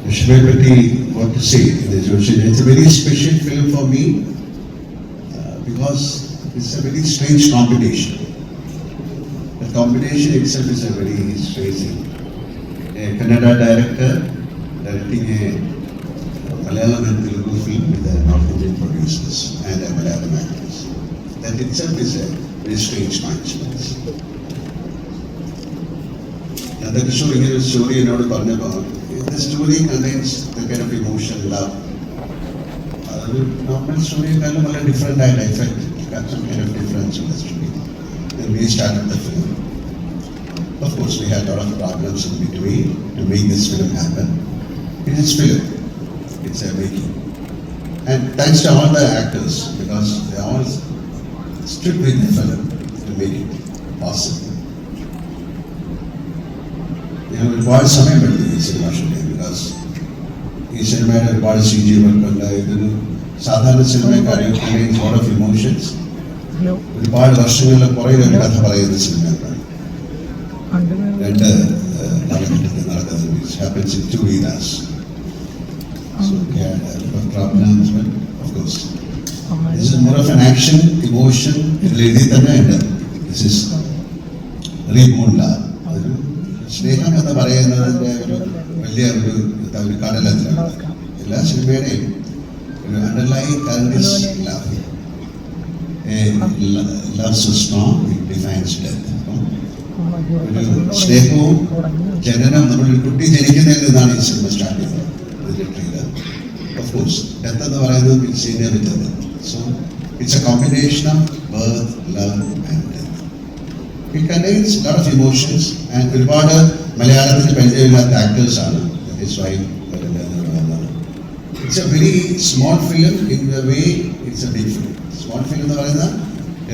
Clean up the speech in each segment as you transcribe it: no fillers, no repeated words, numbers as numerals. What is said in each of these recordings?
Shivapati, what to say? It's a very special film for me because it's a very strange combination. The combination itself is a very strange thing. A Kannada director directing a Malayalam and Telugu film with a North Indian producers and a Malayalam actors. That itself is a very strange coincidence. Another story in order to the story contains the kind of emotion, love. Normal story is a different effect. It got some kind of difference in the story. Then we started the film. Of course, we had a lot of problems in between to make this film happen. It is film. It's a making. And thanks to all the actors, because they all stood with the film to make it possible. ഒരുപാട് സമയമെടുത്തു ഈ cinema shoot ചെയ്യാൻ. Because ഈ സിനിമയുടെ ഒരുപാട് CG വർക്കുണ്ട്. ഇതൊരു സാധാരണ സിനിമക്കാരെ lot of emotions. ഒരുപാട് വർഷങ്ങളിൽ കുറേ ഒരു കഥ പറയുന്ന സിനിമയാണ്. രണ്ട് കാലഘട്ടത്തിൽ നടക്കുന്നത്. Happens in 2 eras. So we had a lot of problems, but of course this is more of an action, emotion. ഇതിൽ തന്നെ ഉണ്ട്. This is reborn love. സ്നേഹം എന്ന് പറയുന്നതിൻ്റെ ഒരു വലിയ ഒരു കടലത്തിലാണ്. എല്ലാ സിനിമയുടെയും ഒരു underline current is love. Love so strong it defines death. ഒരു സ്നേഹവും ജനനം, നമ്മളൊരു കുട്ടി ജനിക്കുന്നതിൽ നിന്നാണ് ഈ സിനിമ സ്റ്റാർട്ട് ചെയ്യുന്നത്. ഓഫ് കോഴ്സ് ഡെത്ത് എന്ന് പറയുന്നത് it's inevitable. So it's A combination of birth, love and death. It contains a lot of emotions and ഒരുപാട് മലയാളത്തിൽ പരിചയമില്ലാത്ത ആക്ടേഴ്സ് ആണ്. That is why it's a very small film in the way it's a big film. Small film എന്ന് പറയുന്നത്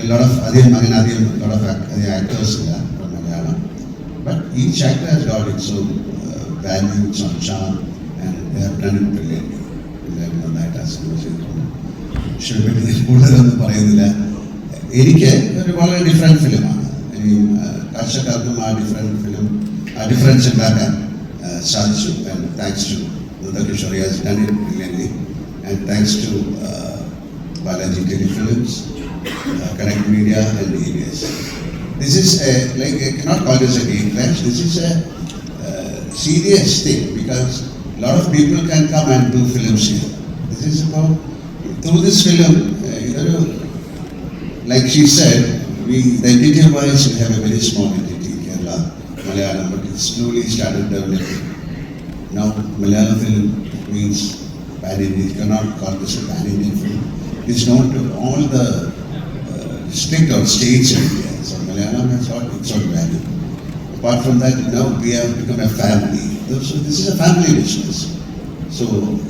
a lot of അധികം actors ഇല്ല from Malayalam, but each actor has got its own value, its own charm, and they have done it brilliantly. നന്നായിട്ട് ആ cinema ചെയ്തിട്ടുണ്ട്. ഇഷ്ടപ്പെട്ട് കൂടുതലൊന്നും പറയുന്നില്ല. എനിക്ക് ഒരു വളരെ ഡിഫറെൻറ്റ് ഫിലിമാണ്. കർഷകർക്കും ആ ഡിഫറൻസ് ഉണ്ടാക്കാൻ സാധിച്ചു. And thanks to Nandakishore has done it brilliantly, and thanks to Balaji Telefilms, Connect Media and ABS. This is I cannot call this a game clash. This is a serious thing because a lot of people can come and do films here. This is about, through this film, like she said, the entity-wise, we have a very small entity, Kerala, Malayalam, but it slowly started developing. Now, Malayalam film means pan-Indian. You cannot call this a pan-Indian film. It's known to all the district or states in India. So, Malayalam has got its own value. Apart from that, now we have become a family. So, this is a family business. So,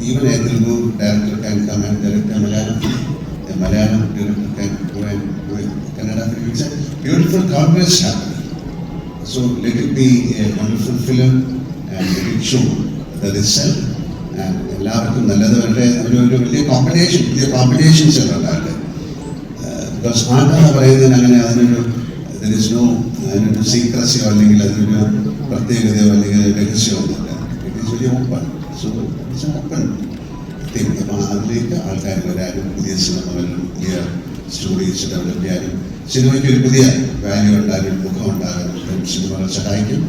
even a Telugu director can come and direct a Malayalam film. A Malayalam director can go and do it. Kannada film. It's a beautiful congress happening. So let it be a wonderful film and let it show the result. And എല്ലാവർക്കും നല്ലത് വരട്ടെ. ഒരു വലിയ competitions ഉണ്ടാകട്ടെ. Because ആണെന്ന് പറയുന്നതിന് അങ്ങനെ there is no സീക്രസിയോ അല്ലെങ്കിൽ അതിനൊരു പ്രത്യേകതയോ അല്ലെങ്കിൽ രഹസ്യമോ ഒന്നുമില്ല. It is very open. So it's an open thing. അപ്പം അതിലേക്ക് ആൾക്കാർ വരാനും പുതിയ സിനിമകളിലും പുതിയ സ്റ്റോറീസ് ഡെവലപ്പ് ചെയ്യാനും സിനിമയ്ക്ക് ഒരു പുതിയ വാല്യൂ ഉണ്ടാകാനും മുഖം ഉണ്ടാകാനും സിനിമകൾ സഹായിക്കും.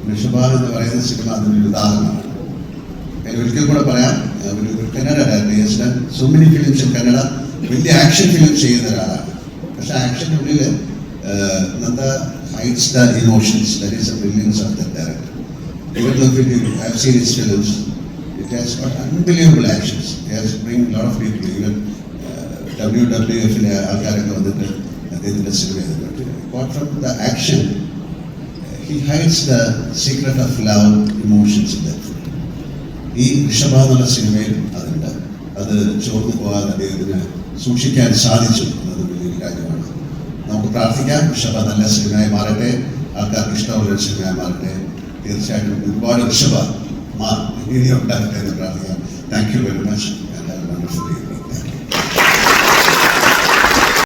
ഋഷഭാവ് എന്ന് പറയുന്ന സിനിമ അതിനൊരു ഉദാഹരണമാണ്. ഒരിക്കൽ കൂടെ പറയാം, ഒരു Kannada director so many films in Kannada. വലിയ ആക്ഷൻ ഫിലിം ചെയ്യുന്ന ഒരാളാണ്. പക്ഷെ ആക്ഷൻ്റെ ഉള്ളിൽ Nanda heights the emotions. That is the brilliance of the director. Even though I have seen his films, it has got unbelievable actions. It has bring a lot of people, even WWF ആൾക്കാരൊക്കെ വന്നിട്ട് അദ്ദേഹത്തിൻ്റെ cinema ചെയ്തിട്ടുണ്ട്. Apart from the action, he hides the secret of love, emotions in that film. ഈ ഋഷഭ എന്നുള്ള സിനിമയിൽ അതുണ്ട്. അത് ചോർന്നു പോകാതെ അദ്ദേഹത്തിന് സൂക്ഷിക്കാൻ സാധിച്ചു എന്നത് വലിയൊരു കാര്യമാണ്. നമുക്ക് പ്രാർത്ഥിക്കാം ഋഷഭ നല്ല സിനിമയായി മാറട്ടെ, ആൾക്കാർക്ക് ഇഷ്ടമുള്ളൊരു സിനിമയായി മാറട്ടെ. തീർച്ചയായിട്ടും ഒരുപാട് ഋഷഭ ഇനി ഉണ്ടാകട്ടെ എന്ന് പ്രാർത്ഥിക്കാം. Thank you very much.